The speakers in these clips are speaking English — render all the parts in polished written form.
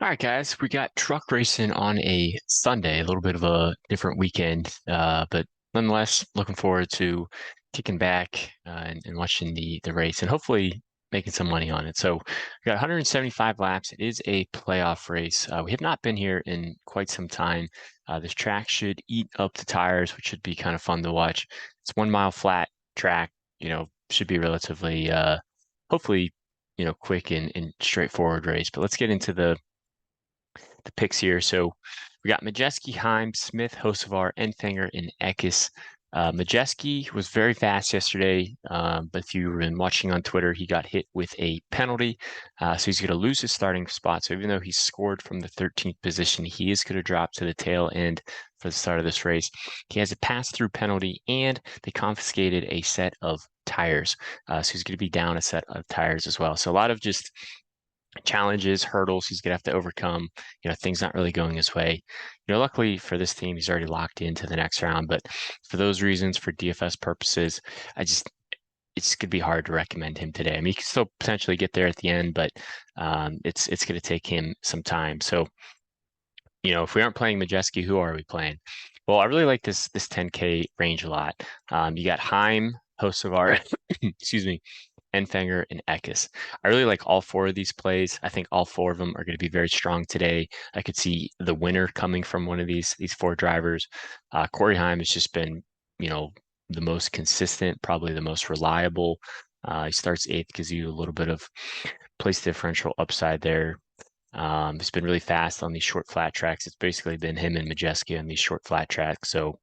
All right, guys, we got truck racing on a Sunday, a little bit of a different weekend, but nonetheless, looking forward to kicking back and watching the race and hopefully making some money on it. So we got 175 laps. It is a playoff race. We have not been here in quite some time. This track should eat up the tires, which should be kind of fun to watch. It's 1 mile flat track, should be relatively, hopefully, quick and straightforward race. But let's get into the picks here. So we got Majeski, Heim, Smith, Hocevar, Enfinger, and Eckes. Majeski was very fast yesterday, but if you've been watching on Twitter, he got hit with a penalty. So he's going to lose his starting spot. So even though he scored from the 13th position, he is going to drop to the tail end for the start of this race. He has a pass-through penalty, and they confiscated a set of tires. So he's going to be down a set of tires as well. So a lot of just challenges, hurdles he's gonna have to overcome, things not really going his way. Luckily for this team, he's already locked into the next round. But for those reasons, for DFS purposes, it's gonna be hard to recommend him today. I mean, he can still potentially get there at the end, but it's gonna take him some time. So, if we aren't playing Majeski, who are we playing? Well, I really like this 10K range a lot. You got Heim, Hocevar, excuse me, Enfinger, and Eckes. I really like all four of these plays. I think all four of them are going to be very strong today. I could see the winner coming from one of these four drivers. Corey Heim has just been, the most consistent, probably the most reliable. He starts eighth, gives you a little bit of place differential upside there. He's been really fast on these short flat tracks. It's basically been him and Majeski on these short flat tracks. So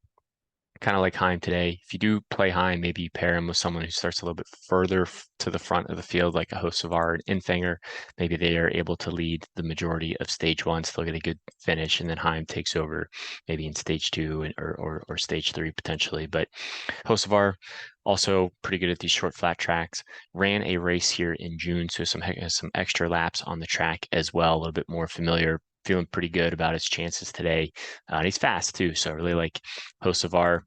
kind of like Heim today. If you do play Heim, maybe you pair him with someone who starts a little bit further to the front of the field, like a Hocevar and Infinger. Maybe they are able to lead the majority of stage one, still get a good finish, and then Heim takes over maybe in stage two or stage three potentially. But Hocevar also pretty good at these short flat tracks. Ran a race here in June, so some extra laps on the track as well, a little bit more familiar. Feeling pretty good about his chances today. And he's fast too, so I really like Hocevar.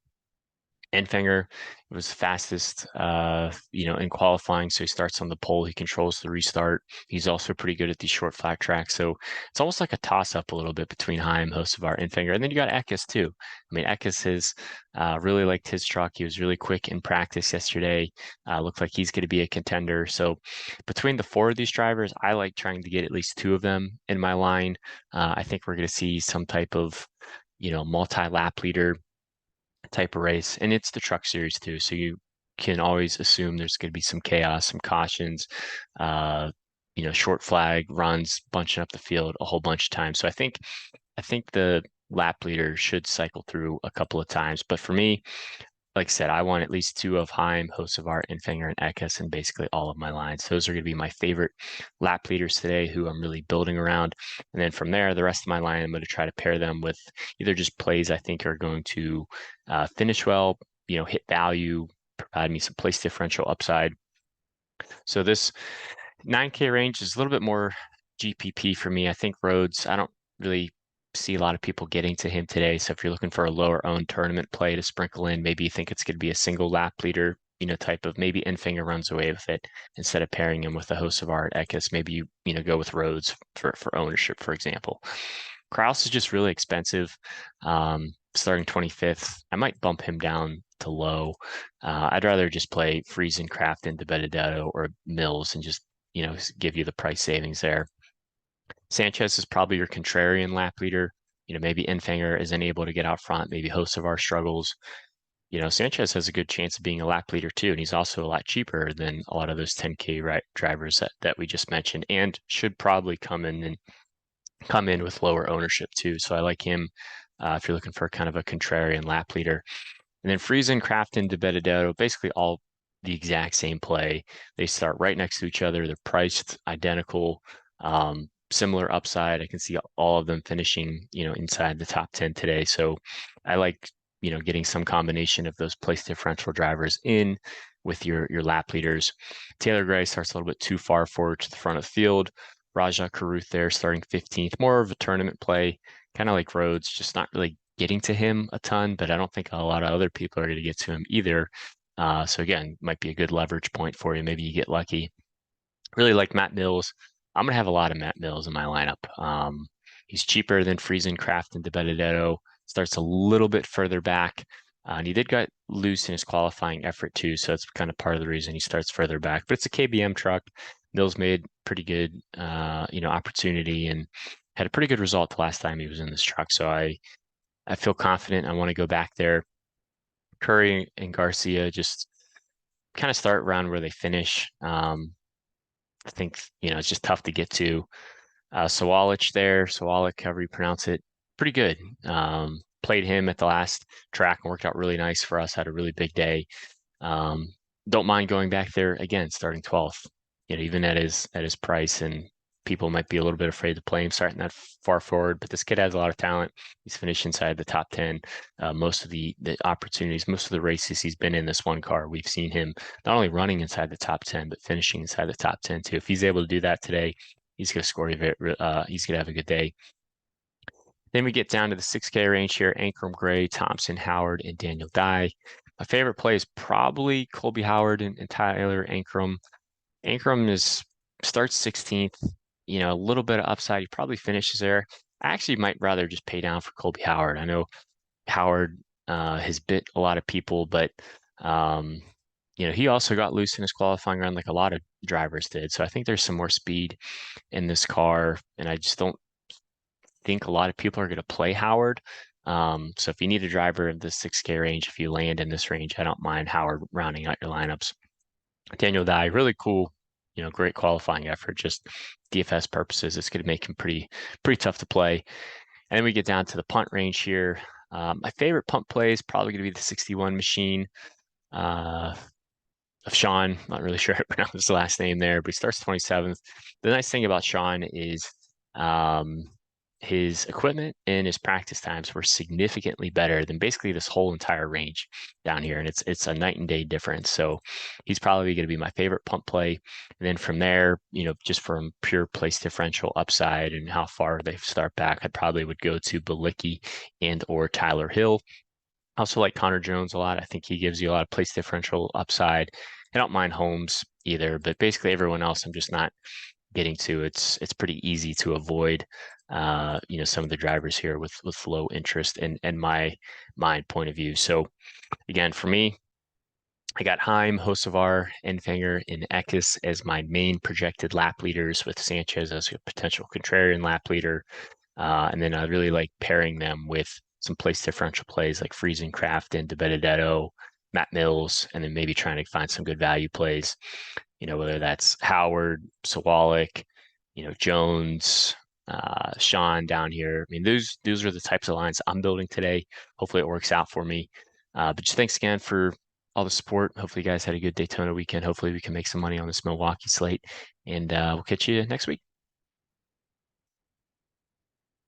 Enfinger was fastest, in qualifying. So he starts on the pole. He controls the restart. He's also pretty good at these short flat tracks. So it's almost like a toss up a little bit between Heim, Hocevar, Enfinger. And then you got Eckes too. I mean, Eckes has really liked his truck. He was really quick in practice yesterday. Looked like he's going to be a contender. So between the four of these drivers, I like trying to get at least two of them in my line. I think we're going to see some type of, multi-lap leader type of race. And it's the truck series too. So you can always assume there's going to be some chaos, some cautions, uh, short flag runs, bunching up the field a whole bunch of times. So I think the lap leader should cycle through a couple of times. But for me, like I said, I want at least two of Heim, Hocevar, Infinger, and Eckes in basically all of my lines. Those are going to be my favorite lap leaders today who I'm really building around. And then from there, the rest of my line, I'm going to try to pair them with either just plays I think are going to finish well, hit value, provide me some place differential upside. So this 9K range is a little bit more GPP for me. I think Rhodes, I don't really see a lot of people getting to him today. So if you're looking for a lower owned tournament play to sprinkle in, maybe you think it's going to be a single lap leader, type of maybe Enfinger runs away with it instead of pairing him with a Hocevar at Eckes. Maybe you go with Rhodes for ownership, for example. Kraus is just really expensive. Starting 25th, I might bump him down to low. I'd rather just play Friesen, Kraft, into Benedetto or Mills and just give you the price savings there. Sanchez is probably your contrarian lap leader. Maybe Enfinger isn't able to get out front. Maybe Hocevar struggles. Sanchez has a good chance of being a lap leader too, and he's also a lot cheaper than a lot of those 10K drivers that we just mentioned, and should probably come in with lower ownership too. So I like him if you're looking for kind of a contrarian lap leader. And then Friesen, Kraft, and DeBenedetto, basically all the exact same play. They start right next to each other. They're priced identical, similar upside. I can see all of them finishing, inside the top 10 today. So I like, getting some combination of those place differential drivers in with your lap leaders. Taylor Gray starts a little bit too far forward to the front of the field. Raja Karuth there starting 15th, more of a tournament play, kind of like Rhodes, just not really getting to him a ton, but I don't think a lot of other people are going to get to him either. So again, might be a good leverage point for you. Maybe you get lucky. Really like Matt Mills. I'm gonna have a lot of Matt Mills in my lineup. He's cheaper than Friesen, Kraft, and DeBenedetto. Starts a little bit further back. And he did get loose in his qualifying effort too, so that's kind of part of the reason he starts further back. But it's a KBM truck. Mills made pretty good, opportunity and had a pretty good result the last time he was in this truck. So I feel confident. I want to go back there. Curry and Garcia just kind of start around where they finish. I think it's just tough to get to. Sawalic there, Sawalic, however you pronounce it, pretty good. Played him at the last track and worked out really nice for us. Had a really big day. Um, don't mind going back there again, starting 12th. Even at his price, and people might be a little bit afraid to play him starting that far forward. But this kid has a lot of talent. He's finished inside the top 10. Most of the opportunities, most of the races he's been in this one car, we've seen him not only running inside the top 10, but finishing inside the top 10 too. If he's able to do that today, he's going to score. He's going to have a good day. Then we get down to the 6K range here: Ankrum, Gray, Thompson, Howard, and Daniel Dye. My favorite play is probably Colby Howard and Tyler Ankrum. Ankrum starts 16th, a little bit of upside. He probably finishes there. I actually might rather just pay down for Colby Howard. I know Howard has bit a lot of people, but he also got loose in his qualifying round like a lot of drivers did. So I think there's some more speed in this car, and I just don't think a lot of people are going to play Howard. So if you need a driver of the 6K range, if you land in this range, I don't mind Howard rounding out your lineups. Daniel Dye, really cool, great qualifying effort. Just DFS purposes, it's going to make him pretty tough to play. And then we get down to the punt range here. My favorite punt play is probably going to be the 61 machine of Sean. Not really sure how to pronounce his last name there, but he starts 27th. The nice thing about Sean is his equipment and his practice times were significantly better than basically this whole entire range down here. And it's a night and day difference. So he's probably going to be my favorite punt play. And then from there, just from pure place differential upside and how far they start back, I probably would go to Balicki and or Tyler Hill. I also like Connor Jones a lot. I think he gives you a lot of place differential upside. I don't mind Holmes either, but basically everyone else I'm just not getting to. It's pretty easy to avoid some of the drivers here with low interest and my point of view. So again, for me, I got Heim, Hocevar, Enfinger, and Eckes as my main projected lap leaders, with Sanchez as a potential contrarian lap leader. And then I really like pairing them with some place differential plays like Friesen, Kraft, and DeBenedetto, Matt Mills, and then maybe trying to find some good value plays, whether that's Howard, Sawallick, Jones, Sean down here. I mean, those are the types of lines I'm building today. Hopefully it works out for me. But just thanks again for all the support. Hopefully you guys had a good Daytona weekend. Hopefully we can make some money on this Milwaukee slate, and we'll catch you next week.